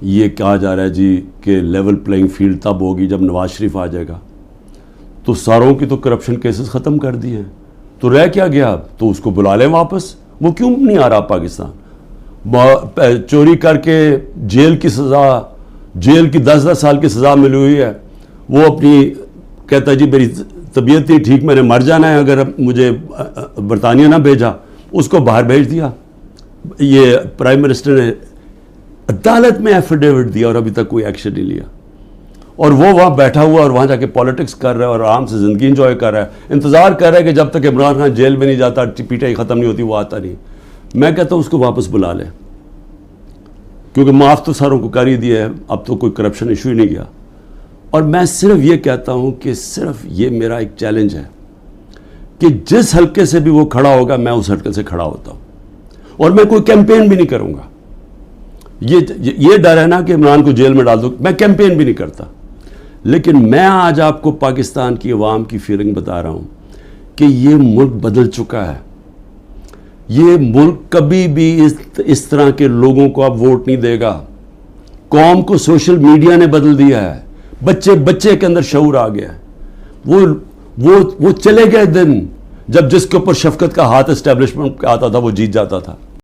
یہ کہا جا رہا ہے جی کہ لیول پلینگ فیلڈ تب ہوگی جب نواز شریف آ جائے گا. تو ساروں کی تو کرپشن کیسز ختم کر دیے ہیں, تو رہ کیا گیا اب؟ تو اس کو بلا لیں واپس. وہ کیوں نہیں آ رہا پاکستان؟ چوری کر کے جیل کی سزا, جیل کی 10 سال کی سزا ملی ہوئی ہے, وہ اپنی کہتا ہے جی میری طبیعت نہیں ٹھیک, میں نے مر جانا ہے اگر مجھے برطانیہ نہ بھیجا. اس کو باہر بھیج دیا. یہ پرائم منسٹر نے عدالت میں ایفیڈیوٹ دیا اور ابھی تک کوئی ایکشن نہیں لیا. اور وہ وہاں بیٹھا ہوا اور وہاں جا کے پالیٹکس کر رہا ہے اور آرام سے زندگی انجوائے کر رہا ہے, انتظار کر رہا ہے کہ جب تک عمران خان جیل میں نہیں جاتا, پی ٹی آئی ختم نہیں ہوتی, وہ آتا نہیں. میں کہتا ہوں اس کو واپس بلا لیں, کیونکہ معاف تو ساروں کو کر ہی دیا ہے, اب تو کوئی کرپشن ایشو ہی نہیں گیا. اور میں صرف یہ کہتا ہوں کہ صرف یہ میرا ایک چیلنج ہے کہ جس حلقے سے بھی وہ کھڑا ہوگا میں اس حلقے سے کھڑا ہوتا ہوں, اور میں کوئی کیمپین بھی نہیں کروں گا. یہ ڈر ہے نا کہ عمران کو جیل میں ڈال دو, میں کیمپین بھی نہیں کرتا. لیکن میں آج آپ کو پاکستان کی عوام کی فیلنگ بتا رہا ہوں کہ یہ ملک بدل چکا ہے. یہ ملک کبھی بھی اس طرح کے لوگوں کو اب ووٹ نہیں دے گا. قوم کو سوشل میڈیا نے بدل دیا ہے, بچے کے اندر شعور آ گیا ہے. وہ چلے گئے دن جب جس کے اوپر شفقت کا ہاتھ اسٹیبلشمنٹ آتا تھا وہ جیت جاتا تھا.